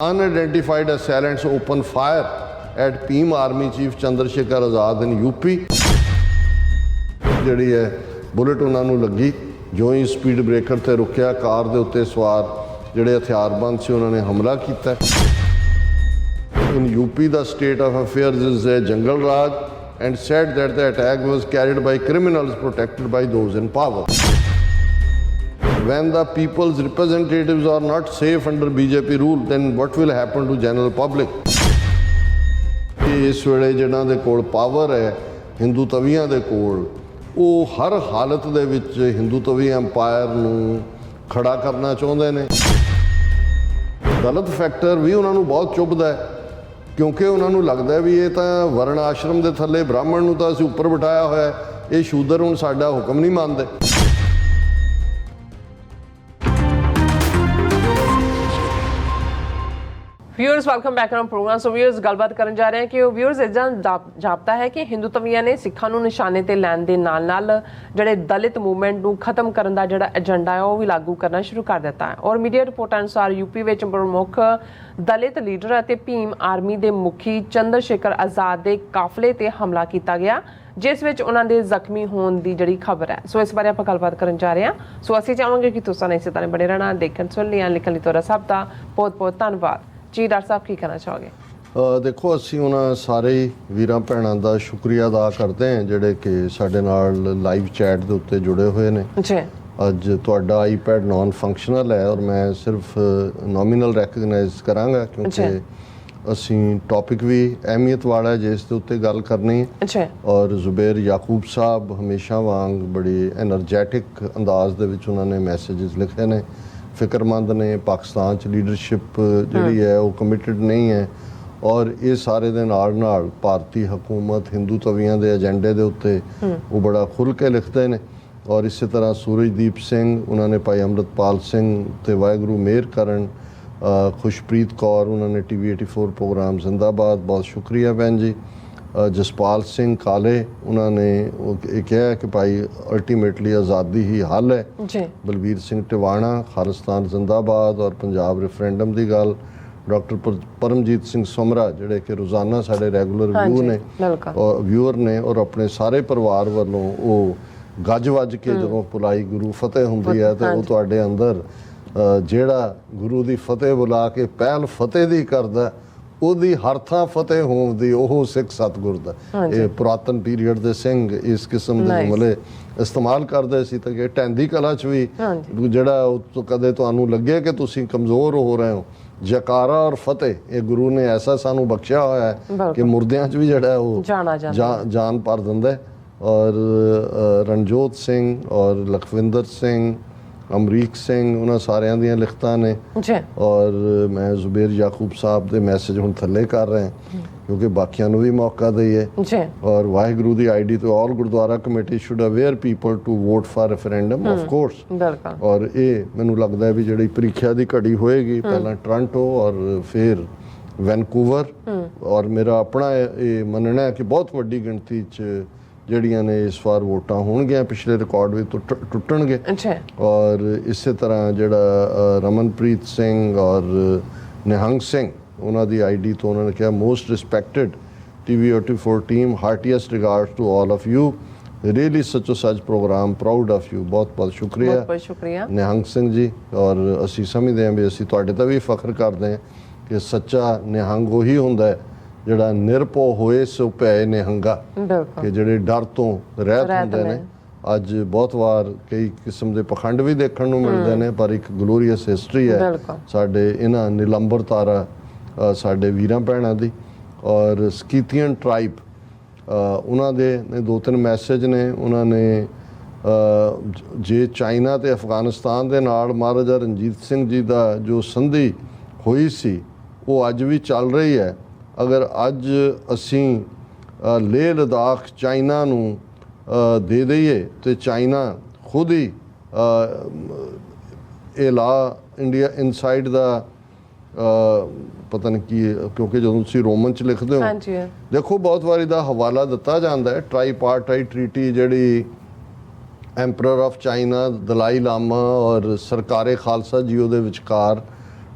Unidentified assailants open fire at PM Army Chief Chandrasekhar Azad in UP। ਜਿਹੜੀ ਹੈ bullet ਉਹਨਾਂ ਨੂੰ ਲੱਗੀ, ਜੋ ਹੀ ਸਪੀਡ ਬ੍ਰੇਕਰ ਤੇ ਰੁਕਿਆ, ਕਾਰ ਦੇ ਉੱਤੇ ਸਵਾਰ ਜਿਹੜੇ ਹਥਿਆਰਬੰਦ ਸੀ ਉਹਨਾਂ ਨੇ ਹਮਲਾ ਕੀਤਾ। In UP, the state of affairs is a jungle raj and said that the attack was carried by criminals protected by those in power। When the people's representatives are not safe under BJP rule, then what will happen to general public? ਇਸ ਵੇਲੇ ਜਿਨ੍ਹਾਂ ਦੇ ਕੋਲ power ਹੈ ਹਿੰਦੂ ਤਵੀਆਂ ਦੇ ਕੋਲ, ਉਹ ਹਰ ਹਾਲਤ ਦੇ ਵਿੱਚ ਹਿੰਦੂ ਤਵੀ ਐਮਪਾਇਰ ਨੂੰ ਖੜਾ ਕਰਨਾ ਚਾਹੁੰਦੇ ਨੇ। ਗਲਤ ਫੈਕਟਰ ਵੀ ਉਹਨਾਂ ਨੂੰ ਬਹੁਤ ਚੁੱਭਦਾ ਹੈ, ਕਿਉਂਕਿ ਉਹਨਾਂ ਨੂੰ ਲੱਗਦਾ ਵੀ ਇਹ ਤਾਂ ਵਰਣ ਆਸ਼ਰਮ ਦੇ ਥੱਲੇ ਬ੍ਰਾਹਮਣ ਨੂੰ ਤਾਂ ਅਸੀਂ ਉੱਪਰ ਬਿਠਾਇਆ ਹੋਇਆ, ਇਹ ਸ਼ੂਦਰ ਹੁਣ ਸਾਡਾ ਹੁਕਮ ਨਹੀਂ ਮੰਨਦੇ। Viewers welcome back on programme. So viewers गलबात करन जा रहे हैं कि व्यूअर्स इदा जापता है कि हिंदू तवीਆਂ ਨੇ ਸਿੱਖਾਂ ਨੂੰ ਨਿਸ਼ਾਨੇ ਤੇ ਲੈਣ ਦੇ ਨਾਲ ਜਿਹੜੇ ਦਲਿਤ ਮੂਵਮੈਂਟ ਨੂੰ ਖਤਮ ਕਰਨ ਦਾ ਜਿਹੜਾ ਏਜੰਡਾ ਹੈ ਉਹ ਵੀ ਲਾਗੂ ਕਰਨਾ ਸ਼ੁਰੂ ਕਰ ਦਿੱਤਾ ਹੈ। ਔਰ ਮੀਡੀਆ ਰਿਪੋਰਟਾਂ ਅਨੁਸਾਰ ਯੂਪੀ ਵਿੱਚ ਪ੍ਰਮੁੱਖ ਦਲਿਤ ਲੀਡਰ ਅਤੇ ਭੀਮ ਆਰਮੀ ਦੇ ਮੁਖੀ ਚੰਦਰਸ਼ੇਖਰ ਆਜ਼ਾਦ ਦੇ ਕਾਫਲੇ ਤੇ ਹਮਲਾ ਕੀਤਾ ਗਿਆ, ਜਿਸ ਵਿੱਚ ਉਹਨਾਂ ਦੇ ਜ਼ਖਮੀ ਹੋਣ ਦੀ ਜਿਹੜੀ ਖਬਰ ਹੈ। ਸੋ ਇਸ ਬਾਰੇ ਆਪਾਂ ਗੱਲਬਾਤ ਕਰਨ ਜਾ ਰਹੇ ਹਾਂ। ਸੋ ਅਸੀਂ ਚਾਹਾਂਗੇ ਕਿ ਤੁਸੀਂ ਇਸੇ ਤਰ੍ਹਾਂ ਬਣੇ ਰਹਿਣਾ, ਦੇਖਣ ਸੁਣ ਲਿਆ, ਲਿਖਣ ਲਈ ਤੁਹਾਡਾ ਸਭ ਦਾ ਬਹੁਤ ਬਹੁਤ ਧੰਨਵਾਦ ਜੀ। ਡਾਕਟਰ ਸਾਹਿਬ ਕੀ ਕਹਿਣਾ ਚਾਹੋਗੇ? ਦੇਖੋ, ਅਸੀਂ ਉਹਨਾਂ ਸਾਰੇ ਵੀਰਾਂ ਭੈਣਾਂ ਦਾ ਸ਼ੁਕਰੀਆ ਅਦਾ ਕਰਦੇ ਹਾਂ ਜਿਹੜੇ ਕਿ ਸਾਡੇ ਨਾਲ ਲਾਈਵ ਚੈਟ ਦੇ ਉੱਤੇ ਜੁੜੇ ਹੋਏ ਨੇ। ਅੱਜ ਤੁਹਾਡਾ ਆਈਪੈਡ ਨਾਨ ਫੰਕਸ਼ਨਲ ਹੈ ਔਰ ਮੈਂ ਸਿਰਫ ਨੋਮੀਨਲ ਰੈਕਗਨਾਈਜ਼ ਕਰਾਂਗਾ, ਕਿਉਂਕਿ ਅਸੀਂ ਟੌਪਿਕ ਵੀ ਅਹਿਮੀਅਤ ਵਾਲਾ ਹੈ ਜਿਸ ਦੇ ਉੱਤੇ ਗੱਲ ਕਰਨੀ ਹੈ। ਔਰ ਜ਼ੁਬੈਰ ਯਾਕੂਬ ਸਾਹਿਬ ਹਮੇਸ਼ਾ ਵਾਂਗ ਬੜੀ ਐਨਰਜੈਟਿਕ ਅੰਦਾਜ਼ ਦੇ ਵਿੱਚ ਉਹਨਾਂ ਨੇ ਮੈਸੇजेस ਲਿਖੇ ਨੇ, ਫਿਕਰਮੰਦ ਨੇ। ਪਾਕਿਸਤਾਨ 'ਚ ਲੀਡਰਸ਼ਿਪ ਜਿਹੜੀ ਹੈ ਉਹ ਕਮਿਟਡ ਨਹੀਂ ਹੈ, ਔਰ ਇਹ ਸਾਰੇ ਦੇ ਨਾਲ ਭਾਰਤੀ ਹਕੂਮਤ ਹਿੰਦੂ ਤਵੀਆਂ ਦੇ ਏਜੰਡੇ ਦੇ ਉੱਤੇ ਉਹ ਬੜਾ ਖੁੱਲ੍ਹ ਕੇ ਲਿਖਦੇ ਨੇ। ਔਰ ਇਸੇ ਤਰ੍ਹਾਂ ਸੂਰਜਦੀਪ ਸਿੰਘ, ਉਹਨਾਂ ਨੇ ਭਾਈ ਅੰਮ੍ਰਿਤਪਾਲ ਸਿੰਘ ਤੇ ਵਾਹਿਗੁਰੂ ਮਿਹਰ ਕਰਨ, ਖੁਸ਼ਪ੍ਰੀਤ ਕੌਰ, ਉਹਨਾਂ ਨੇ TV 84 ਪ੍ਰੋਗਰਾਮ ਜ਼ਿੰਦਾਬਾਦ, ਬਹੁਤ ਸ਼ੁਕਰੀਆ ਭੈਣ ਜੀ। ਜਸਪਾਲ ਸਿੰਘ ਕਾਲੇ, ਉਹਨਾਂ ਨੇ ਇਹ ਕਿਹਾ ਕਿ ਭਾਈ ਅਲਟੀਮੇਟਲੀ ਆਜ਼ਾਦੀ ਹੀ ਹੱਲ ਹੈ। ਬਲਬੀਰ ਸਿੰਘ ਟਿਵਾਣਾ, ਖਾਲਿਸਤਾਨ ਜ਼ਿੰਦਾਬਾਦ ਔਰ ਪੰਜਾਬ ਰੈਫਰੈਂਡਮ ਦੀ ਗੱਲ। ਡਾਕਟਰ ਪਰਮਜੀਤ ਸਿੰਘ ਸਮਰਾ, ਜਿਹੜੇ ਕਿ ਰੋਜ਼ਾਨਾ ਸਾਡੇ ਰੈਗੂਲਰ ਵਿਊਅਰ ਨੇ ਔਰ ਆਪਣੇ ਸਾਰੇ ਪਰਿਵਾਰ ਵੱਲੋਂ ਉਹ ਗੱਜ ਵੱਜ ਕੇ ਜਦੋਂ ਪੁਲਾਈ ਗੁਰੂ ਫਤਿਹ ਹੁੰਦੀ ਹੈ ਤਾਂ ਉਹ ਤੁਹਾਡੇ ਅੰਦਰ ਜਿਹੜਾ ਗੁਰੂ ਦੀ ਫਤਿਹ ਬੁਲਾ ਕੇ ਪਹਿਲ ਫਤਿਹ ਦੀ ਕਰਦਾ, ਉਹਦੀ ਹਰ ਥਾਂ ਫਤਿਹ ਹੋਣ ਦੀ ਉਹ ਸਿੱਖ ਸਤਿਗੁਰ ਦਾ। ਇਹ ਪੁਰਾਤਨ ਪੀਰੀਅਡ ਦੇ ਸਿੰਘ ਇਸ ਕਿਸਮ ਦੇ ਜੁਮਲੇ ਇਸਤੇਮਾਲ ਕਰਦੇ ਸੀ ਤਾਂ ਕਿ ਢੈਂਦੀ ਕਲਾ 'ਚ ਵੀ ਜਿਹੜਾ ਕਦੇ ਤੁਹਾਨੂੰ ਲੱਗੇ ਕਿ ਤੁਸੀਂ ਕਮਜ਼ੋਰ ਹੋ ਰਹੇ ਹੋ, ਜਕਾਰਾ ਔਰ ਫਤਿਹ ਇਹ ਗੁਰੂ ਨੇ ਐਸਾ ਸਾਨੂੰ ਬਖਸ਼ਿਆ ਹੋਇਆ ਹੈ ਕਿ ਮੁਰਦਿਆਂ 'ਚ ਵੀ ਜਿਹੜਾ ਉਹ ਜਾਨ ਭਰ ਦਿੰਦਾ। ਔਰ ਰਣਜੋਤ ਸਿੰਘ ਔਰ ਲਖਵਿੰਦਰ ਸਿੰਘ, ਅਮਰੀਕ ਸਿੰਘ, ਉਹਨਾਂ ਸਾਰਿਆਂ ਦੀਆਂ ਲਿਖਤਾਂ ਨੇ। ਔਰ ਮੈਂ ਜ਼ੁਬੈਰ ਯਾਕੂਬ ਸਾਹਿਬ ਦੇ ਮੈਸੇਜ ਹੁਣ ਥੱਲੇ ਕਰ ਰਿਹਾ ਕਿਉਂਕਿ ਬਾਕੀਆਂ ਨੂੰ ਵੀ ਮੌਕਾ ਦਈਏ। ਔਰ ਵਾਹਿਗੁਰੂ ਦੀ ਆਈਡੀ ਤੋਂ all gurdwara committee should aware people to vote for referendum of course. ਔਰ ਇਹ ਮੈਨੂੰ ਲੱਗਦਾ ਵੀ ਜਿਹੜੀ ਪ੍ਰੀਖਿਆ ਦੀ ਘੜੀ ਹੋਏਗੀ, ਪਹਿਲਾਂ ਟੋਰਾਂਟੋ ਔਰ ਫਿਰ ਵੈਨਕੂਵਰ, ਔਰ ਮੇਰਾ ਆਪਣਾ ਇਹ ਮੰਨਣਾ ਹੈ ਕਿ ਬਹੁਤ ਵੱਡੀ ਗਿਣਤੀ 'ਚ ਜਿਹੜੀਆਂ ਨੇ ਇਸ ਵਾਰ ਵੋਟਾਂ ਹੋਣਗੀਆਂ, ਪਿਛਲੇ ਰਿਕਾਰਡ ਵੀ ਟੁੱਟਣਗੇ। ਔਰ ਇਸੇ ਤਰ੍ਹਾਂ ਜਿਹੜਾ ਰਮਨਪ੍ਰੀਤ ਸਿੰਘ ਔਰ ਨਿਹੰਗ ਸਿੰਘ, ਉਹਨਾਂ ਦੀ ਆਈਡੀ ਤੋਂ ਉਹਨਾਂ ਨੇ ਕਿਹਾ most respected TV 84 team, heartiest regards to all of you, really ਸੱਚੋ ਸੱਚ ਪ੍ਰੋਗਰਾਮ, ਪ੍ਰਾਊਡ ਆਫ ਯੂ। ਬਹੁਤ ਬਹੁਤ ਸ਼ੁਕਰੀਆ ਨਿਹੰਗ ਸਿੰਘ ਜੀ। ਔਰ ਅਸੀਂ ਸਮਝਦੇ ਹਾਂ ਵੀ ਅਸੀਂ ਤੁਹਾਡੇ ਤਾਂ ਵੀ ਫਖਰ ਕਰਦੇ ਹਾਂ ਕਿ ਸੱਚਾ ਨਿਹੰਗ ਉਹੀ ਹੁੰਦਾ ਜਿਹੜਾ ਨਿਰਭਉ ਹੋਏ ਸੋ ਭੈ ਨਿਹੰਗਾ, ਕਿ ਜਿਹੜੇ ਡਰ ਤੋਂ ਰਹਿਤ ਹੁੰਦੇ ਨੇ। ਅੱਜ ਬਹੁਤ ਵਾਰ ਕਈ ਕਿਸਮ ਦੇ ਪਖੰਡ ਵੀ ਦੇਖਣ ਨੂੰ ਮਿਲਦੇ ਨੇ, ਪਰ ਇੱਕ ਗਲੋਰੀਅਸ ਹਿਸਟਰੀ ਹੈ ਸਾਡੇ ਇਹਨਾਂ ਨਿਲੰਬਰ ਤਾਰਾ ਸਾਡੇ ਵੀਰਾਂ ਭੈਣਾਂ ਦੀ। ਔਰ ਸਕੀਥੀਅਨ ਟਰਾਈਬ, ਉਹਨਾਂ ਦੇ 2-3 ਮੈਸੇਜ ਨੇ। ਉਹਨਾਂ ਨੇ ਜੇ ਚਾਈਨਾ ਤੇ ਅਫਗਾਨਿਸਤਾਨ ਦੇ ਨਾਲ ਮਹਾਰਾਜਾ ਰਣਜੀਤ ਸਿੰਘ ਜੀ ਦਾ ਜੋ ਸੰਧੀ ਹੋਈ ਸੀ ਉਹ ਅੱਜ ਵੀ ਚੱਲ ਰਹੀ ਹੈ। ਅਗਰ ਅੱਜ ਅਸੀਂ ਲੇਹ ਲਦਾਖ ਚਾਈਨਾ ਨੂੰ ਦੇ ਦਈਏ ਤੇ ਚਾਈਨਾ ਖੁਦ ਹੀ ਇਹ ਲਾ ਇੰਡੀਆ ਇਨਸਾਈਡ ਦਾ ਪਤਾ ਨਹੀਂ ਕੀ, ਕਿਉਂਕਿ ਜਦੋਂ ਤੁਸੀਂ ਰੋਮਨ 'ਚ ਲਿਖਦੇ ਹੋ ਦੇਖੋ ਬਹੁਤ ਵਾਰੀ ਦਾ ਹਵਾਲਾ ਦਿੱਤਾ ਜਾਂਦਾ ਹੈ ਟ੍ਰਾਈਪਾਰਟਾਈਟ ਟ੍ਰੀਟੀ ਜਿਹੜੀ ਐਂਪਰਰ ਆਫ ਚਾਈਨਾ ਦਲਾਈ ਲਾਮਾ ਔਰ ਸਰਕਾਰੇ ਖਾਲਸਾ ਜੀਓ ਦੇ ਵਿਚਕਾਰ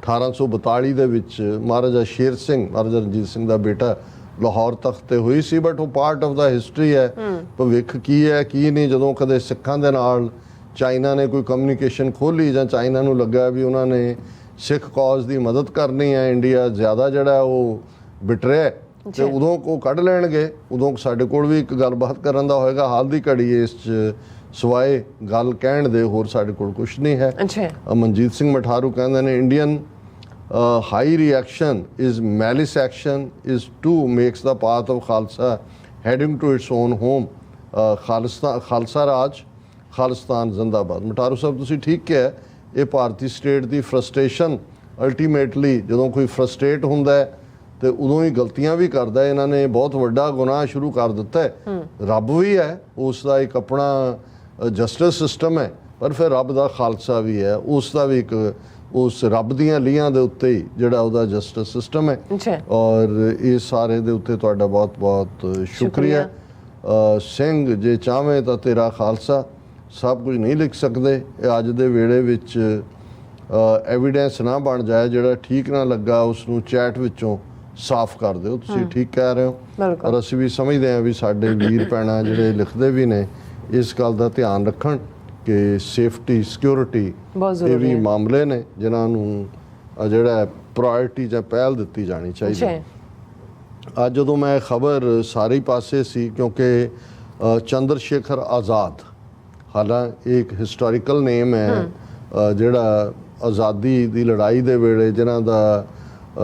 1842 ਦੇ ਵਿੱਚ ਮਹਾਰਾਜਾ ਸ਼ੇਰ ਸਿੰਘ, ਮਹਾਰਾਜਾ ਰਣਜੀਤ ਸਿੰਘ ਦਾ ਬੇਟਾ ਲਾਹੌਰ ਤਖਤ ਤੇ ਹੋਈ ਸੀ। ਬਟ ਉਹ ਪਾਰਟ ਆਫ ਦਾ ਹਿਸਟਰੀ ਹੈ, ਭਵਿੱਖ ਕੀ ਹੈ ਕੀ ਨਹੀਂ। ਜਦੋਂ ਕਦੇ ਸਿੱਖਾਂ ਦੇ ਨਾਲ ਚਾਈਨਾ ਨੇ ਕੋਈ ਕਮਿਊਨੀਕੇਸ਼ਨ ਖੋਲ੍ਹੀ ਜਾਂ ਚਾਈਨਾ ਨੂੰ ਲੱਗਾ ਵੀ ਉਹਨਾਂ ਨੇ ਸਿੱਖ ਕੌਜ਼ ਦੀ ਮਦਦ ਕਰਨੀ ਹੈ, ਇੰਡੀਆ ਜ਼ਿਆਦਾ ਜਿਹੜਾ ਉਹ ਬਿਟਰਿਆ ਤੇ ਉਦੋਂ ਉਹ ਕੱਢ ਲੈਣਗੇ। ਉਦੋਂ ਸਾਡੇ ਕੋਲ ਵੀ ਇੱਕ ਗੱਲਬਾਤ ਕਰਨ ਦਾ ਹੋਏਗਾ। ਹਾਲ ਦੀ ਘੜੀ ਇਸ 'ਚ ਸਵਾਏ ਗੱਲ ਕਹਿਣ ਦੇ ਹੋਰ ਸਾਡੇ ਕੋਲ ਕੁਛ ਨਹੀਂ ਹੈ। ਮਨਜੀਤ ਸਿੰਘ ਮਠਾਰੂ ਕਹਿੰਦੇ ਨੇ Indian high reaction is malice action is to makes the path of Khalsa heading to its own home। Khalsa Raj, Khalistan ਜ਼ਿੰਦਾਬਾਦ। ਮਠਾਰੂ ਸਾਹਿਬ ਤੁਸੀਂ ਠੀਕ ਕਿਹਾ, ਇਹ ਭਾਰਤੀ ਸਟੇਟ ਦੀ ਫਰਸਟ੍ਰੇਸ਼ਨ ਅਲਟੀਮੇਟਲੀ ਜਦੋਂ ਕੋਈ ਫਰਸਟ੍ਰੇਟ ਹੁੰਦਾ ਹੈ ਤੇ ਉਦੋਂ ਹੀ ਗਲਤੀਆਂ ਵੀ ਕਰਦਾ। ਇਹਨਾਂ ਨੇ ਬਹੁਤ ਵੱਡਾ ਗੁਨਾਹ ਸ਼ੁਰੂ ਕਰ ਦਿੱਤਾ ਹੈ। ਰੱਬ ਵੀ ਹੈ, ਉਸ ਦਾ ਇੱਕ ਆਪਣਾ ਜਸਟਿਸ ਸਿਸਟਮ ਹੈ, ਪਰ ਫਿਰ ਰੱਬ ਦਾ ਖਾਲਸਾ ਵੀ ਹੈ, ਉਸ ਦਾ ਵੀ ਇੱਕ ਉਸ ਰੱਬ ਦੀਆਂ ਲੀਹਾਂ ਦੇ ਉੱਤੇ ਹੀ ਜਿਹੜਾ ਉਹਦਾ ਜਸਟਿਸ ਸਿਸਟਮ ਹੈ। ਔਰ ਇਸ ਸਾਰੇ ਦੇ ਉੱਤੇ ਤੁਹਾਡਾ ਬਹੁਤ ਬਹੁਤ ਸ਼ੁਕਰੀਆ। ਸਿੰਘ ਜੇ ਚਾਹਵੇਂ ਤਾਂ ਤੇਰਾ ਖਾਲਸਾ ਸਭ ਕੁਝ ਨਹੀਂ ਲਿਖ ਸਕਦੇ। ਇਹ ਅੱਜ ਦੇ ਵੇਲੇ ਵਿੱਚ ਐਵੀਡੈਂਸ ਨਾ ਬਣ ਜਾਏ, ਜਿਹੜਾ ਠੀਕ ਨਾ ਲੱਗਾ ਉਸ ਨੂੰ ਚੈਟ ਵਿੱਚੋਂ ਸਾਫ਼ ਕਰ ਦਿਓ। ਤੁਸੀਂ ਠੀਕ ਕਹਿ ਰਹੇ ਹੋ, ਔਰ ਅਸੀਂ ਵੀ ਸਮਝਦੇ ਹਾਂ ਵੀ ਸਾਡੇ ਵੀਰ ਭੈਣਾਂ ਜਿਹੜੇ ਲਿਖਦੇ ਵੀ ਨੇ ਇਸ ਗੱਲ ਦਾ ਧਿਆਨ ਰੱਖਣ ਕਿ ਸੇਫਟੀ ਸਿਕਿਉਰਿਟੀ ਇਹ ਵੀ ਮਾਮਲੇ ਨੇ ਜਿਨ੍ਹਾਂ ਨੂੰ ਜਿਹੜਾ ਪ੍ਰਾਇੋਰਟੀ ਜਾਂ ਪਹਿਲ ਦਿੱਤੀ ਜਾਣੀ ਚਾਹੀਦੀ। ਅੱਜ ਜਦੋਂ ਮੈਂ ਖਬਰ ਸਾਰੇ ਪਾਸੇ ਸੀ ਕਿਉਂਕਿ ਚੰਦਰ ਸ਼ੇਖਰ ਆਜ਼ਾਦ, ਹਾਲਾਂਕਿ ਇੱਕ ਹਿਸਟੋਰੀਕਲ ਨੇਮ ਹੈ, ਜਿਹੜਾ ਆਜ਼ਾਦੀ ਦੀ ਲੜਾਈ ਦੇ ਵੇਲੇ ਜਿਨ੍ਹਾਂ ਦਾ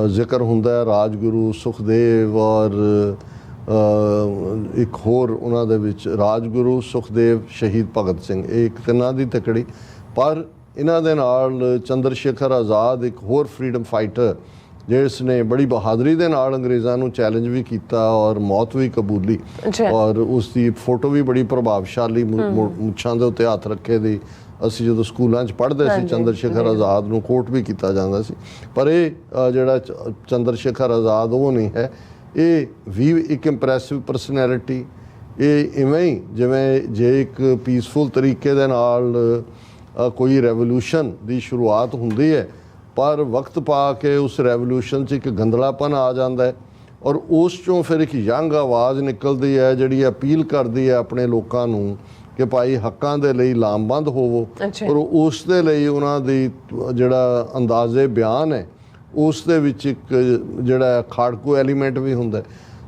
ਜ਼ਿਕਰ ਹੁੰਦਾ ਹੈ, ਰਾਜਗੁਰੂ ਸੁਖਦੇਵ ਔਰ ਇੱਕ ਹੋਰ ਉਹਨਾਂ ਦੇ ਵਿੱਚ ਰਾਜਗੁਰੂ ਸੁਖਦੇਵ ਸ਼ਹੀਦ ਭਗਤ ਸਿੰਘ, ਇਹ ਇੱਕ ਤਿੰਨਾਂ ਦੀ ਤਕੜੀ। ਪਰ ਇਹਨਾਂ ਦੇ ਨਾਲ ਚੰਦਰ ਸ਼ੇਖਰ ਆਜ਼ਾਦ ਇੱਕ ਹੋਰ ਫਰੀडम ਫਾਈਟਰ ਜਿਸ ਨੇ ਬੜੀ ਬਹਾਦਰੀ ਦੇ ਨਾਲ ਅੰਗਰੇਜ਼ਾਂ ਨੂੰ ਚੈਲੰਜ ਵੀ ਕੀਤਾ ਔਰ ਮੌਤ ਵੀ ਕਬੂਲੀ। ਔਰ ਉਸ ਦੀ ਫੋਟੋ ਵੀ ਬੜੀ ਪ੍ਰਭਾਵਸ਼ਾਲੀ, ਮੁੱਛਾਂ ਦੇ ਉੱਤੇ ਹੱਥ ਰੱਖੇ ਦੀ। ਅਸੀਂ ਜਦੋਂ ਸਕੂਲਾਂ 'ਚ ਪੜ੍ਹਦੇ ਸੀ ਚੰਦਰ ਸ਼ੇਖਰ ਆਜ਼ਾਦ ਨੂੰ ਕੋਟ ਵੀ ਕੀਤਾ ਜਾਂਦਾ ਸੀ। ਪਰ ਇਹ ਜਿਹੜਾ ਚੰਦਰ ਸ਼ੇਖਰ ਆਜ਼ਾਦ ਉਹ ਨਹੀਂ ਹੈ, ਇਹ ਵੀ ਇੱਕ ਇੰਪ੍ਰੈਸਿਵ ਪਰਸਨੈਲਿਟੀ। ਇਹ ਇਵੇਂ ਹੀ ਜਿਵੇਂ ਜੇ ਇੱਕ ਪੀਸਫੁਲ ਤਰੀਕੇ ਦੇ ਨਾਲ ਕੋਈ ਰੈਵੋਲੂਸ਼ਨ ਦੀ ਸ਼ੁਰੂਆਤ ਹੁੰਦੀ ਹੈ, ਪਰ ਵਕਤ ਪਾ ਕੇ ਉਸ ਰੈਵੋਲੂਸ਼ਨ 'ਚ ਇੱਕ ਗੰਦਲਾਪਨ ਆ ਜਾਂਦਾ ਹੈ ਔਰ ਉਸ 'ਚੋਂ ਫਿਰ ਇੱਕ ਯੰਗ ਆਵਾਜ਼ ਨਿਕਲਦੀ ਹੈ ਜਿਹੜੀ ਅਪੀਲ ਕਰਦੀ ਹੈ ਆਪਣੇ ਲੋਕਾਂ ਨੂੰ ਕਿ ਭਾਈ ਹੱਕਾਂ ਦੇ ਲਈ ਲਾਮਬੰਦ ਹੋਵੋ। ਔਰ ਉਸ ਦੇ ਲਈ ਉਹਨਾਂ ਦੀ ਜਿਹੜਾ ਅੰਦਾਜ਼ੇ ਬਿਆਨ ਹੈ ਉਸ ਦੇ ਵਿੱਚ ਇੱਕ ਜਿਹੜਾ ਖਾੜਕੂ ਐਲੀਮੈਂਟ ਵੀ ਹੁੰਦਾ।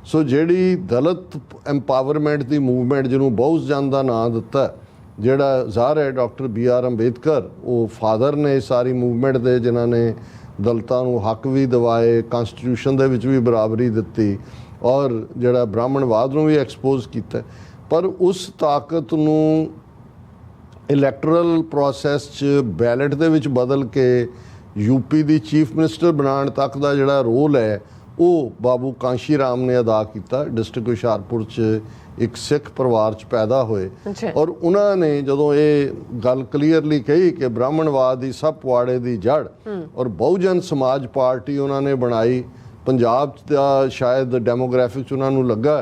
ਸੋ ਜਿਹੜੀ ਦਲਿਤ ਐਮਪਾਵਰਮੈਂਟ ਦੀ ਮੂਵਮੈਂਟ ਜਿਹਨੂੰ ਬਹੁਜ ਜਨ ਦਾ ਨਾਂ ਦਿੱਤਾ, ਜਿਹੜਾ ਜ਼ਾਹਰ ਹੈ ਡਾਕਟਰ BR ਅੰਬੇਦਕਰ ਉਹ ਫਾਦਰ ਨੇ ਸਾਰੀ ਮੂਵਮੈਂਟ ਦੇ, ਜਿਨ੍ਹਾਂ ਨੇ ਦਲਿਤਾਂ ਨੂੰ ਹੱਕ ਵੀ ਦਿਵਾਏ, ਕਨਸਟੀਟਿਊਸ਼ਨ ਦੇ ਵਿੱਚ ਵੀ ਬਰਾਬਰੀ ਦਿੱਤੀ ਔਰ ਜਿਹੜਾ ਬ੍ਰਾਹਮਣਵਾਦ ਨੂੰ ਵੀ ਐਕਸਪੋਜ਼ ਕੀਤਾ। ਪਰ ਉਸ ਤਾਕਤ ਨੂੰ ਇਲੈਕਟਰਲ ਪ੍ਰੋਸੈਸ 'ਚ ਬੈਲਟ ਦੇ ਵਿੱਚ ਬਦਲ ਕੇ ਯੂਪੀ ਦੀ ਚੀਫ ਮਿਨਿਸਟਰ ਬਣਾਉਣ ਤੱਕ ਦਾ ਜਿਹੜਾ ਰੋਲ ਹੈ ਉਹ ਬਾਬੂ ਕਾਂਸ਼ੀ ਰਾਮ ਨੇ ਅਦਾ ਕੀਤਾ। ਡਿਸਟ੍ਰਿਕਟ ਹੁਸ਼ਿਆਰਪੁਰ 'ਚ ਇੱਕ ਸਿੱਖ ਪਰਿਵਾਰ 'ਚ ਪੈਦਾ ਹੋਏ ਔਰ ਉਹਨਾਂ ਨੇ ਜਦੋਂ ਇਹ ਗੱਲ ਕਲੀਅਰਲੀ ਕਹੀ ਕਿ ਬ੍ਰਾਹਮਣਵਾਦ ਦੀ ਸਭ ਪੁਆੜੇ ਦੀ ਜੜ ਔਰ ਬਹੁਜਨ ਸਮਾਜ ਪਾਰਟੀ ਉਹਨਾਂ ਨੇ ਬਣਾਈ। ਪੰਜਾਬ ਦਾ ਸ਼ਾਇਦ ਡੈਮੋਗ੍ਰਾਫਿਕ 'ਚ ਉਹਨਾਂ ਨੂੰ ਲੱਗਾ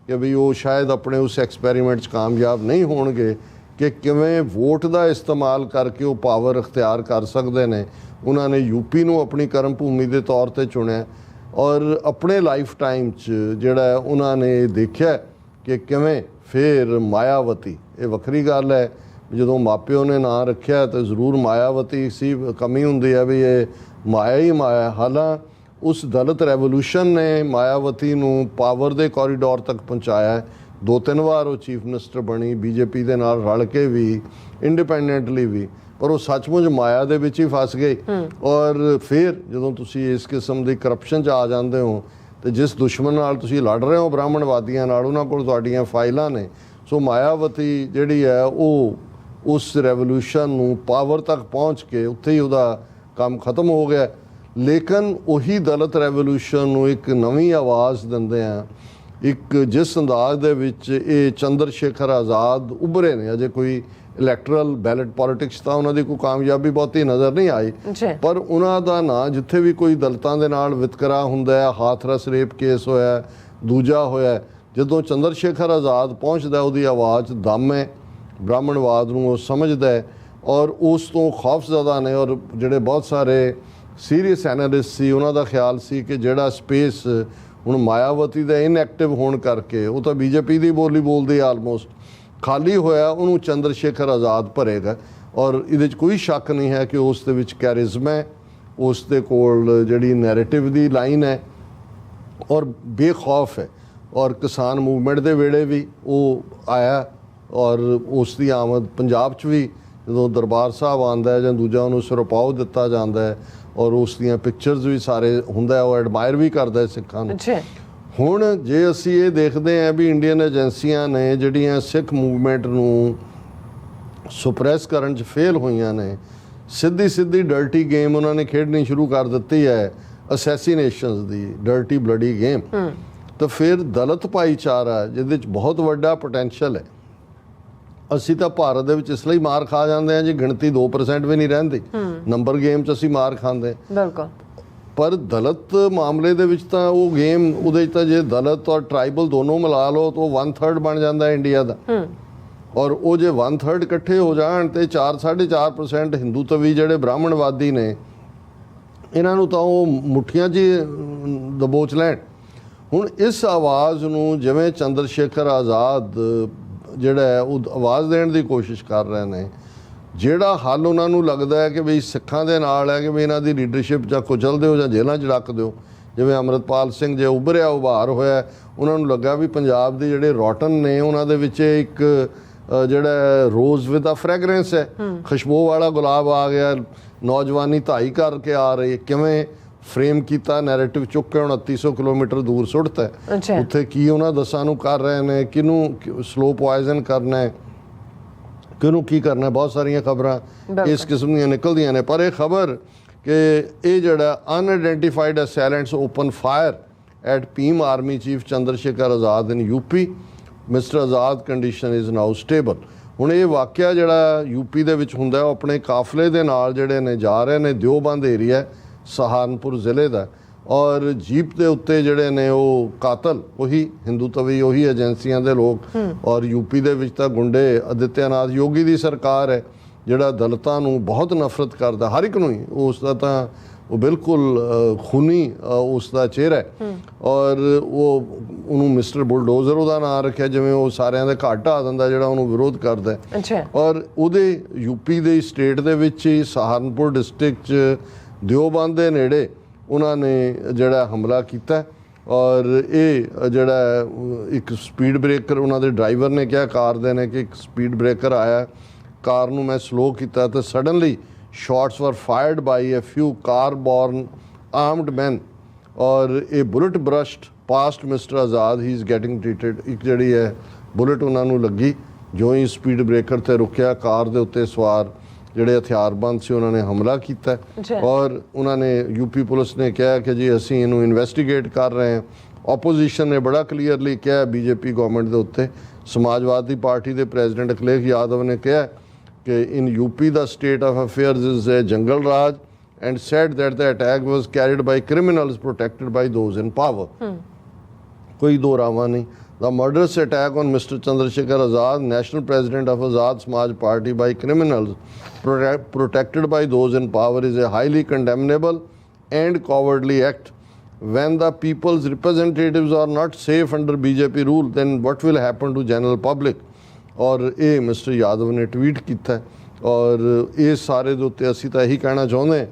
ਕਿ ਵੀ ਉਹ ਸ਼ਾਇਦ ਆਪਣੇ ਉਸ ਐਕਸਪੈਰੀਮੈਂਟ 'ਚ ਕਾਮਯਾਬ ਨਹੀਂ ਹੋਣਗੇ ਕਿ ਕਿਵੇਂ ਵੋਟ ਦਾ ਇਸਤੇਮਾਲ ਕਰਕੇ ਉਹ ਪਾਵਰ ਅਖਤਿਆਰ ਕਰ ਸਕਦੇ ਨੇ। ਉਹਨਾਂ ਨੇ ਯੂਪੀ ਨੂੰ ਆਪਣੀ ਕਰਮ ਭੂਮੀ ਦੇ ਤੌਰ ਤੇ ਚੁਣਿਆ ਔਰ ਆਪਣੇ ਲਾਈਫ ਟਾਈਮ 'ਚ ਜਿਹੜਾ ਉਹਨਾਂ ਨੇ ਦੇਖਿਆ ਕਿ ਕਿਵੇਂ ਫਿਰ ਮਾਇਆਵਤੀ, ਇਹ ਵੱਖਰੀ ਗੱਲ ਹੈ ਜਦੋਂ ਮਾਪਿਓ ਨੇ ਨਾਂ ਰੱਖਿਆ ਤਾਂ ਜ਼ਰੂਰ ਮਾਇਆਵਤੀ ਸੀ, ਕਮੀ ਹੁੰਦੀ ਹੈ ਵੀ ਇਹ ਮਾਇਆ ਹੀ ਮਾਇਆ। ਹਾਲਾਂ ਉਸ ਦਲਿਤ ਰੈਵੋਲੂਸ਼ਨ ਨੇ ਮਾਇਆਵਤੀ ਨੂੰ ਪਾਵਰ ਦੇ ਕੋਰੀਡੋਰ ਤੱਕ ਪਹੁੰਚਾਇਆ। 2-3 ਵਾਰ ਉਹ ਚੀਫ ਮਿਨਿਸਟਰ ਬਣੀ BJP ਦੇ ਨਾਲ ਰਲ ਕੇ ਵੀ, ਇੰਡੀਪੈਂਡੈਂਟਲੀ ਵੀ, ਪਰ ਉਹ ਸੱਚਮੁੱਚ ਮਾਇਆ ਦੇ ਵਿੱਚ ਹੀ ਫਸ ਗਏ। ਔਰ ਫਿਰ ਜਦੋਂ ਤੁਸੀਂ ਇਸ ਕਿਸਮ ਦੀ ਕਰਪਸ਼ਨ 'ਚ ਆ ਜਾਂਦੇ ਹੋ ਤੇ ਜਿਸ ਦੁਸ਼ਮਣ ਨਾਲ ਤੁਸੀਂ ਲੜ ਰਹੇ ਹੋ ਬ੍ਰਾਹਮਣਵਾਦੀਆਂ ਨਾਲ, ਉਹਨਾਂ ਕੋਲ ਤੁਹਾਡੀਆਂ ਫਾਈਲਾਂ ਨੇ। ਸੋ ਮਾਇਆਵਤੀ ਜਿਹੜੀ ਹੈ ਉਹ ਉਸ ਰੈਵੋਲੂਸ਼ਨ ਨੂੰ ਪਾਵਰ ਤੱਕ ਪਹੁੰਚ ਕੇ ਉੱਥੇ ਹੀ ਉਹਦਾ ਕੰਮ ਖਤਮ ਹੋ ਗਿਆ। ਲੇਕਿਨ ਉਹੀ ਦਲਿਤ ਰੈਵੋਲੂਸ਼ਨ ਨੂੰ ਇੱਕ ਨਵੀਂ ਆਵਾਜ਼ ਦਿੰਦੇ ਆ, ਇੱਕ ਜਿਸ ਅੰਦਾਜ਼ ਦੇ ਵਿੱਚ ਇਹ ਚੰਦਰ ਸ਼ੇਖਰ ਆਜ਼ਾਦ ਉੱਭਰੇ ਨੇ। ਅਜੇ ਕੋਈ ਇਲੈਕਟਰਲ ਬੈਲਟ ਪੋਲਿਟਿਕਸ ਤਾਂ ਉਹਨਾਂ ਦੀ ਕੋਈ ਕਾਮਯਾਬੀ ਬਹੁਤੀ ਨਜ਼ਰ ਨਹੀਂ ਆਈ, ਪਰ ਉਹਨਾਂ ਦਾ ਨਾਂ ਜਿੱਥੇ ਵੀ ਕੋਈ ਦਲਿਤਾਂ ਦੇ ਨਾਲ ਵਿਤਕਰਾ ਹੁੰਦਾ ਹੈ, ਹਾਥਰਸ ਰੇਪ ਕੇਸ ਹੋਇਆ, ਦੂਜਾ ਹੋਇਆ, ਜਦੋਂ ਚੰਦਰ ਸ਼ੇਖਰ ਆਜ਼ਾਦ ਪਹੁੰਚਦਾ ਉਹਦੀ ਆਵਾਜ਼ ਦਮ ਹੈ, ਬ੍ਰਾਹਮਣਵਾਦ ਨੂੰ ਉਹ ਸਮਝਦਾ ਹੈ ਔਰ ਉਸ ਤੋਂ ਖੌਫਜ਼ਦਾ ਨੇ। ਔਰ ਜਿਹੜੇ ਬਹੁਤ ਸਾਰੇ ਸੀਰੀਅਸ ਐਨਾਲਿਸਟ ਸੀ, ਉਹਨਾਂ ਦਾ ਖਿਆਲ ਸੀ ਕਿ ਜਿਹੜਾ ਸਪੇਸ ਹੁਣ ਮਾਇਆਵਤੀ ਦਾ ਇਨਐਕਟਿਵ ਹੋਣ ਕਰਕੇ, ਉਹ ਤਾਂ ਬੀਜੇਪੀ ਦੀ ਬੋਲੀ ਬੋਲਦੀ ਆਲਮੋਸਟ, ਖਾਲੀ ਹੋਇਆ, ਉਹਨੂੰ ਚੰਦਰ ਸ਼ੇਖਰ ਆਜ਼ਾਦ ਭਰੇਗਾ। ਔਰ ਇਹਦੇ 'ਚ ਕੋਈ ਸ਼ੱਕ ਨਹੀਂ ਹੈ ਕਿ ਉਸ ਦੇ ਵਿੱਚ ਕੈਰਿਜ਼ਮਾ ਹੈ, ਉਸ ਦੇ ਕੋਲ ਜਿਹੜੀ ਨੈਰੇਟਿਵ ਦੀ ਲਾਈਨ ਹੈ ਔਰ ਬੇਖੌਫ ਹੈ। ਔਰ ਕਿਸਾਨ ਮੂਵਮੈਂਟ ਦੇ ਵੇਲੇ ਵੀ ਉਹ ਆਇਆ, ਔਰ ਉਸ ਦੀ ਆਮਦ ਪੰਜਾਬ 'ਚ ਵੀ ਜਦੋਂ ਦਰਬਾਰ ਸਾਹਿਬ ਆਉਂਦਾ ਹੈ ਜਾਂ ਦੂਜਾ ਉਹਨੂੰ ਸਿਰੋਪਾਓ ਦਿੱਤਾ ਜਾਂਦਾ ਹੈ, ਔਰ ਉਸ ਦੀਆਂ ਪਿਕਚਰਸ ਵੀ ਸਾਰੇ ਹੁੰਦਾ, ਉਹ ਐਡਮਾਇਰ ਵੀ ਕਰਦਾ ਸਿੱਖਾਂ ਨੂੰ। ਹੁਣ ਜੇ ਅਸੀਂ ਇਹ ਦੇਖਦੇ ਹਾਂ ਵੀ ਇੰਡੀਅਨ ਏਜੰਸੀਆਂ ਨੇ ਜਿਹੜੀਆਂ ਸਿੱਖ ਮੂਵਮੈਂਟ ਨੂੰ ਸੁਪਰੈਸ ਕਰਨ 'ਚ ਫੇਲ ਹੋਈਆਂ ਨੇ, ਸਿੱਧੀ ਡਰਟੀ ਗੇਮ ਉਹਨਾਂ ਨੇ ਖੇਡਣੀ ਸ਼ੁਰੂ ਕਰ ਦਿੱਤੀ ਹੈ, ਅਸੈਸੀਨੇਸ਼ਨਸ ਦੀ ਡਰਟੀ ਬਲੱਡੀ ਗੇਮ। ਤਾਂ ਫਿਰ ਦਲਿਤ ਭਾਈਚਾਰਾ ਜਿਹਦੇ 'ਚ ਬਹੁਤ ਵੱਡਾ ਪੋਟੈਂਸ਼ੀਅਲ ਹੈ, ਅਸੀਂ ਤਾਂ ਭਾਰਤ ਦੇ ਵਿੱਚ ਇਸ ਲਈ ਮਾਰ ਖਾ ਜਾਂਦੇ ਹਾਂ ਜੀ, ਗਿਣਤੀ 2% ਵੀ ਨਹੀਂ ਰਹਿੰਦੀ, ਨੰਬਰ ਗੇਮ 'ਚ ਅਸੀਂ ਮਾਰ ਖਾਂਦੇ। ਬਿਲਕੁਲ। ਪਰ ਦਲਿਤ ਮਾਮਲੇ ਦੇ ਵਿੱਚ ਤਾਂ ਉਹ ਗੇਮ, ਉਹਦੇ 'ਚ ਤਾਂ ਜੇ ਦਲਿਤ ਔਰ ਟਰਾਈਬਲ ਦੋਨੋਂ ਮਿਲਾ ਲਓ ਤਾਂ ਉਹ 1/3 ਬਣ ਜਾਂਦਾ ਇੰਡੀਆ ਦਾ। ਔਰ ਉਹ ਜੇ 1/3 ਇਕੱਠੇ ਹੋ ਜਾਣ ਤੇ 4-4.5% ਹਿੰਦੂ ਤਵੀ ਜਿਹੜੇ ਬ੍ਰਾਹਮਣਵਾਦੀ ਨੇ, ਇਹਨਾਂ ਨੂੰ ਤਾਂ ਉਹ ਮੁੱਠੀਆਂ 'ਚ ਦਬੋਚ ਲੈਣ। ਹੁਣ ਇਸ ਆਵਾਜ਼ ਨੂੰ ਜਿਵੇਂ ਚੰਦਰ ਸ਼ੇਖਰ ਆਜ਼ਾਦ ਜਿਹੜਾ ਹੈ ਉਹ ਆਵਾਜ਼ ਦੇਣ ਦੀ ਕੋਸ਼ਿਸ਼ ਕਰ ਰਹੇ ਨੇ, ਜਿਹੜਾ ਹੱਲ ਉਹਨਾਂ ਨੂੰ ਲੱਗਦਾ ਹੈ ਕਿ ਬਈ ਸਿੱਖਾਂ ਦੇ ਨਾਲ ਹੈ ਕਿ ਵੀ ਇਹਨਾਂ ਦੀ ਲੀਡਰਸ਼ਿਪ ਜਾਂ ਕੁਚਲ ਦਿਓ ਜਾਂ ਜੇਲ੍ਹਾਂ 'ਚ ਰੱਖ ਦਿਓ। ਜਿਵੇਂ ਅੰਮ੍ਰਿਤਪਾਲ ਸਿੰਘ ਜੇ ਉਭਾਰ ਹੋਇਆ, ਉਹਨਾਂ ਨੂੰ ਲੱਗਾ ਵੀ ਪੰਜਾਬ ਦੇ ਜਿਹੜੇ ਰੋਟਨ ਨੇ ਉਹਨਾਂ ਦੇ ਵਿੱਚ ਇੱਕ ਜਿਹੜਾ ਰੋਜ਼ ਵਿਦ ਆ ਫ੍ਰੈਗਰੈਂਸ ਹੈ, ਖੁਸ਼ਬੂ ਵਾਲਾ ਗੁਲਾਬ ਆ ਗਿਆ, ਨੌਜਵਾਨੀ ਧਾਈ ਕਰਕੇ ਆ ਰਹੀ, ਕਿਵੇਂ ਫਰੇਮ ਕੀਤਾ ਨੈਰੇਟਿਵ ਚੁੱਕ ਕੇ 2900 ਕਿਲੋਮੀਟਰ ਦੂਰ ਸੁੱਟਤਾ। ਉੱਥੇ ਕੀ ਉਹਨਾਂ ਦਸਾਂ ਨੂੰ ਕਰ ਰਹੇ ਨੇ, ਕਿਹਨੂੰ ਸਲੋ ਪੋਇਜ਼ਨ ਕਰਨਾ ਹੈ, ਕਿਹਨੂੰ ਕੀ ਕਰਨਾ, ਬਹੁਤ ਸਾਰੀਆਂ ਖਬਰਾਂ ਇਸ ਕਿਸਮ ਦੀਆਂ ਨਿਕਲਦੀਆਂ ਨੇ। ਪਰ ਇਹ ਖਬਰ ਕਿ ਇਹ ਜਿਹੜਾ unidentified assailants open fire at Bhim army chief Chandra Shekhar Azad in UP, mister Azad condition is now stable. ਹੁਣ ਇਹ ਵਾਕਿਆ ਜਿਹੜਾ ਯੂਪੀ ਦੇ ਵਿੱਚ ਹੁੰਦਾ, ਉਹ ਆਪਣੇ ਕਾਫਲੇ ਦੇ ਨਾਲ ਜਿਹੜੇ ਨੇ ਜਾ ਰਹੇ ਨੇ ਦਿਓਬੰਦ ਏਰੀਆ ਸਹਾਰਨਪੁਰ ਜ਼ਿਲ੍ਹੇ ਦਾ, ਔਰ ਜੀਪ ਦੇ ਉੱਤੇ ਜਿਹੜੇ ਨੇ ਉਹ ਕਾਤਲ ਉਹੀ ਹਿੰਦੂ ਤਵੀ, ਉਹੀ ਏਜੰਸੀਆਂ ਦੇ ਲੋਕ। ਔਰ ਯੂਪੀ ਦੇ ਵਿੱਚ ਤਾਂ ਗੁੰਡੇ, ਆਦਿੱਤਿਆਨਾਥ ਯੋਗੀ ਦੀ ਸਰਕਾਰ ਹੈ ਜਿਹੜਾ ਦਲਿਤਾਂ ਨੂੰ ਬਹੁਤ ਨਫ਼ਰਤ ਕਰਦਾ, ਹਰ ਇੱਕ ਨੂੰ ਹੀ। ਉਸ ਦਾ ਤਾਂ ਉਹ ਬਿਲਕੁਲ ਖੂਨੀ ਉਸ ਦਾ ਚਿਹਰਾ ਹੈ। ਔਰ ਉਹਨੂੰ ਮਿਸਟਰ ਬੁਲਡੋਜ਼ਰ ਉਹਦਾ ਨਾਂ ਰੱਖਿਆ, ਜਿਵੇਂ ਉਹ ਸਾਰਿਆਂ ਦੇ ਘਰ ਢਾਹ ਦਿੰਦਾ ਜਿਹੜਾ ਉਹਨੂੰ ਵਿਰੋਧ ਕਰਦਾ। ਔਰ ਉਹਦੇ ਯੂਪੀ ਦੇ ਸਟੇਟ ਦੇ ਵਿੱਚ ਹੀ ਸਹਾਰਨਪੁਰ ਡਿਸਟ੍ਰਿਕਟ 'ਚ ਦਿਓਬੰਦ ਦੇ ਨੇੜੇ ਉਹਨਾਂ ਨੇ ਜਿਹੜਾ ਹਮਲਾ ਕੀਤਾ। ਔਰ ਇਹ ਜਿਹੜਾ ਇੱਕ ਸਪੀਡ ਬ੍ਰੇਕਰ, ਉਹਨਾਂ ਦੇ ਡਰਾਈਵਰ ਨੇ ਕਿਹਾ ਕਾਰ ਦੇ ਨੇ ਕਿ ਇੱਕ ਸਪੀਡ ਬ੍ਰੇਕਰ ਆਇਆ, ਕਾਰ ਨੂੰ ਮੈਂ ਸਲੋ ਕੀਤਾ ਤਾਂ suddenly shots were fired by a few car borne armed men, ਔਰ ਇਹ bullet brushed past mister Azad, he is getting treated. ਇੱਕ ਜਿਹੜੀ ਹੈ ਬੁਲਟ ਉਹਨਾਂ ਨੂੰ ਲੱਗੀ, ਜੋ ਹੀ ਸਪੀਡ ਬ੍ਰੇਕਰ 'ਤੇ ਰੁਕਿਆ, ਕਾਰ ਦੇ ਉੱਤੇ ਸਵਾਰ ਜਿਹੜੇ ਹਥਿਆਰਬੰਦ ਸੀ ਉਹਨਾਂ ਨੇ ਹਮਲਾ ਕੀਤਾ। ਔਰ ਉਹਨਾਂ ਨੇ ਯੂਪੀ ਪੁਲਿਸ ਨੇ ਕਿਹਾ ਕਿ ਜੀ ਅਸੀਂ ਇਹਨੂੰ ਇਨਵੈਸਟੀਗੇਟ ਕਰ ਰਹੇ ਹਾਂ। ਆਪੋਜੀਸ਼ਨ ਨੇ ਬੜਾ ਕਲੀਅਰਲੀ ਕਿਹਾ ਬੀਜੇਪੀ ਗਵਰਨਮੈਂਟ ਦੇ ਉੱਤੇ। ਸਮਾਜਵਾਦੀ ਪਾਰਟੀ ਦੇ ਪ੍ਰੈਜ਼ੀਡੈਂਟ ਅਖਿਲੇਸ਼ ਯਾਦਵ ਨੇ ਕਿਹਾ ਕਿ ਇਨ ਯੂਪੀ ਦਾ state of affairs is a jungle raj and said that the attack was carried by criminals protected by those in power. ਕੋਈ ਦੋ ਰਾਵਾਂ ਨਹੀਂ। The murderous attack on Mr. Chandrasekhar Azad, national president of Azad Samaj Party, by criminals protected by those in power is a highly condemnable and cowardly act. When the people's representatives are not safe under BJP rule, then what will happen to general public? और ये mister Yadav ने tweet किया। और ये सारे ਦੇ ਉੱਤੇ ਅਸੀਂ ਤਾਂ ਇਹੀ ਕਹਿਣਾ ਚਾਹੁੰਦੇ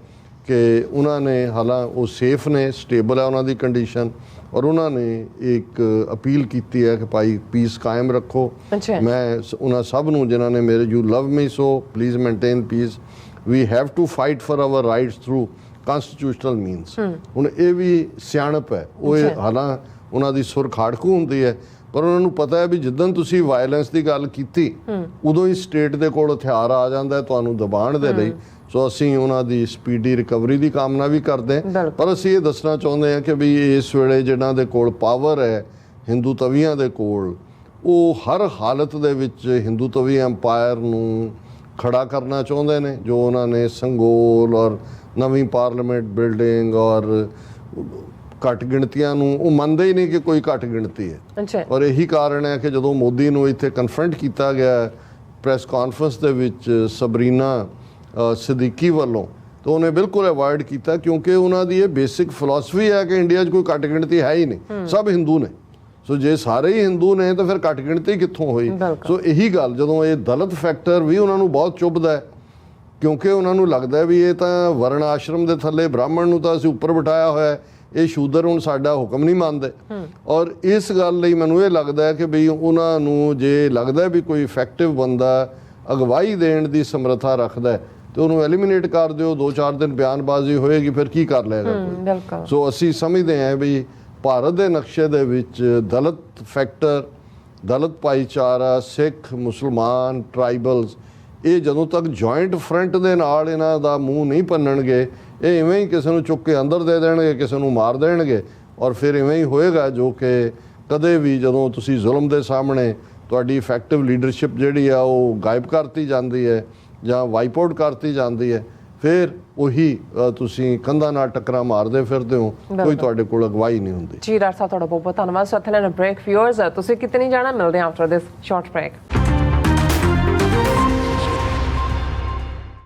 ਕਿ ਉਹਨਾਂ ਨੇ ਹਾਲਾਂ ਉਹ ਸੇਫ ਨੇ, ਸਟੇਬਲ ਹੈ ਉਹਨਾਂ ਦੀ ਕੰਡੀਸ਼ਨ, ਔਰ ਉਹਨਾਂ ਨੇ ਇੱਕ ਅਪੀਲ ਕੀਤੀ ਹੈ ਕਿ ਭਾਈ ਪੀਸ ਕਾਇਮ ਰੱਖੋ। ਮੈਂ ਉਹਨਾਂ ਸਭ ਨੂੰ ਜਿਨ੍ਹਾਂ ਨੇ ਮੇਰੇ you love me so please maintain peace, we have to fight for our rights through constitutional means. ਹੁਣ ਇਹ ਵੀ ਸਿਆਣਪ ਹੈ, ਉਹ ਹਾਲਾਂ ਉਹਨਾਂ ਦੀ ਸੁਰ ਖਾੜਕੂ ਹੁੰਦੀ ਹੈ, ਪਰ ਉਹਨਾਂ ਨੂੰ ਪਤਾ ਹੈ ਵੀ ਜਿੱਦਣ ਤੁਸੀਂ ਵਾਇਲੈਂਸ ਦੀ ਗੱਲ ਕੀਤੀ ਉਦੋਂ ਹੀ ਸਟੇਟ ਦੇ ਕੋਲ ਹਥਿਆਰ ਆ ਜਾਂਦਾ ਤੁਹਾਨੂੰ ਦਬਾਉਣ ਦੇ ਲਈ। ਸੋ ਅਸੀਂ ਉਹਨਾਂ ਦੀ ਸਪੀਡੀ ਰਿਕਵਰੀ ਦੀ ਕਾਮਨਾ ਵੀ ਕਰਦੇ ਹਾਂ। ਪਰ ਅਸੀਂ ਇਹ ਦੱਸਣਾ ਚਾਹੁੰਦੇ ਹਾਂ ਕਿ ਵੀ ਇਸ ਵੇਲੇ ਜਿਨ੍ਹਾਂ ਦੇ ਕੋਲ ਪਾਵਰ ਹੈ ਹਿੰਦੂ ਤਵੀਆਂ ਦੇ ਕੋਲ, ਉਹ ਹਰ ਹਾਲਤ ਦੇ ਵਿੱਚ ਹਿੰਦੂ ਤਵੀ ਐਮਪਾਇਰ ਨੂੰ ਖੜਾ ਕਰਨਾ ਚਾਹੁੰਦੇ ਨੇ। ਜੋ ਉਹਨਾਂ ਨੇ ਸੰਗੋਲ ਔਰ ਨਵੀਂ ਪਾਰਲੀਮੈਂਟ ਬਿਲਡਿੰਗ ਔਰ ਘੱਟ ਗਿਣਤੀਆਂ ਨੂੰ ਉਹ ਮੰਨਦੇ ਹੀ ਨਹੀਂ ਕਿ ਕੋਈ ਘੱਟ ਗਿਣਤੀ ਹੈ। ਔਰ ਇਹੀ ਕਾਰਨ ਹੈ ਕਿ ਜਦੋਂ ਮੋਦੀ ਨੂੰ ਇੱਥੇ ਕਨਫਰੰਟ ਕੀਤਾ ਗਿਆ ਪ੍ਰੈਸ ਕਾਨਫਰੰਸ ਦੇ ਵਿੱਚ ਸਬਰੀਨਾ ਸਿੱਦੀਕੀ ਵੱਲੋਂ, ਤਾਂ ਉਹਨੇ ਬਿਲਕੁਲ ਅਵੋਇਡ ਕੀਤਾ, ਕਿਉਂਕਿ ਉਹਨਾਂ ਦੀ ਇਹ ਬੇਸਿਕ ਫਿਲਾਸਫੀ ਹੈ ਕਿ ਇੰਡੀਆ 'ਚ ਕੋਈ ਘੱਟ ਗਿਣਤੀ ਹੈ ਹੀ ਨਹੀਂ, ਸਭ ਹਿੰਦੂ ਨੇ। ਸੋ ਜੇ ਸਾਰੇ ਹੀ ਹਿੰਦੂ ਨੇ ਤਾਂ ਫਿਰ ਘੱਟ ਗਿਣਤੀ ਕਿੱਥੋਂ ਹੋਈ? ਸੋ ਇਹੀ ਗੱਲ, ਜਦੋਂ ਇਹ ਦਲਿਤ ਫੈਕਟਰ ਵੀ ਉਹਨਾਂ ਨੂੰ ਬਹੁਤ ਚੁੱਭਦਾ ਹੈ, ਕਿਉਂਕਿ ਉਹਨਾਂ ਨੂੰ ਲੱਗਦਾ ਵੀ ਇਹ ਤਾਂ ਵਰਣ ਆਸ਼ਰਮ ਦੇ ਥੱਲੇ ਬ੍ਰਾਹਮਣ ਨੂੰ ਤਾਂ ਅਸੀਂ ਉੱਪਰ ਬਿਠਾਇਆ ਹੋਇਆ ਹੈ, ਇਹ ਸ਼ੂਦਰ ਹੁਣ ਸਾਡਾ ਹੁਕਮ ਨਹੀਂ ਮੰਨਦੇ। ਔਰ ਇਸ ਗੱਲ ਲਈ ਮੈਨੂੰ ਇਹ ਲੱਗਦਾ ਹੈ ਕਿ ਬਈ ਉਹਨਾਂ ਨੂੰ ਜੇ ਲੱਗਦਾ ਵੀ ਕੋਈ ਇਫੈਕਟਿਵ ਬੰਦਾ ਅਗਵਾਈ ਦੇਣ ਦੀ ਸਮਰੱਥਾ ਰੱਖਦਾ ਹੈ ਤੇ ਉਹਨੂੰ ਐਲੀਮੀਨੇਟ ਕਰ ਦਿਓ, 2-4 ਦਿਨ ਬਿਆਨਬਾਜ਼ੀ ਹੋਏਗੀ, ਫਿਰ ਕੀ ਕਰ ਲਏਗਾ ਕੋਈ? ਸੋ ਅਸੀਂ ਸਮਝਦੇ ਹਾਂ ਵੀ ਭਾਰਤ ਦੇ ਨਕਸ਼ੇ ਦੇ ਵਿੱਚ ਦਲਿਤ ਫੈਕਟਰ, ਦਲਿਤ ਭਾਈਚਾਰਾ, ਸਿੱਖ, ਮੁਸਲਮਾਨ, ਟਰਾਈਬਲਸ, ਇਹ ਜਦੋਂ ਤੱਕ ਜੁਆਇੰਟ ਫਰੰਟ ਦੇ ਨਾਲ ਇਹਨਾਂ ਦਾ ਮੂੰਹ ਨਹੀਂ ਭੰਨਣਗੇ, ਇਹ ਇਵੇਂ ਹੀ ਕਿਸੇ ਨੂੰ ਚੁੱਕ ਕੇ ਅੰਦਰ ਦੇ ਦੇਣਗੇ, ਕਿਸੇ ਨੂੰ ਮਾਰ ਦੇਣਗੇ, ਔਰ ਫਿਰ ਇਵੇਂ ਹੀ ਹੋਏਗਾ ਜੋ ਕਿ ਕਦੇ ਵੀ ਜਦੋਂ ਤੁਸੀਂ ਜ਼ੁਲਮ ਦੇ ਸਾਹਮਣੇ ਤੁਹਾਡੀ ਇਫੈਕਟਿਵ ਲੀਡਰਸ਼ਿਪ ਜਿਹੜੀ ਆ ਉਹ ਗਾਇਬ ਕਰਤੀ ਜਾਂਦੀ ਹੈ ਜਾਂ ਵਾਈਪ ਆਊਟ ਕਰਤੀ ਜਾਂਦੀ ਹੈ, ਫਿਰ ਉਹੀ ਤੁਸੀਂ ਕੰਧਾਂ ਨਾਲ ਟੱਕਰਾਂ ਮਾਰਦੇ ਫਿਰਦੇ ਹੋ, ਕੋਈ ਤੁਹਾਡੇ ਕੋਲ ਅਗਵਾਈ ਨਹੀਂ ਹੁੰਦੀ। ਜੀ ਡਾਕਟਰ ਸਾਹਿਬ, ਤੁਹਾਡਾ ਬਹੁਤ ਬਹੁਤ ਧੰਨਵਾਦ। ਸੋ ਇੱਥੇ ਲੈਣਾ ਬ੍ਰੇਕ। ਵਿਊਅਰਸ, ਤੁਸੀਂ ਕਿਤੇ ਨਹੀਂ ਜਾਣਾ, ਮਿਲਦੇ ਹਾਂ ਆਫਟਰ ਦਿਸ ਸ਼ਾਰਟ ਬ੍ਰੇਕ।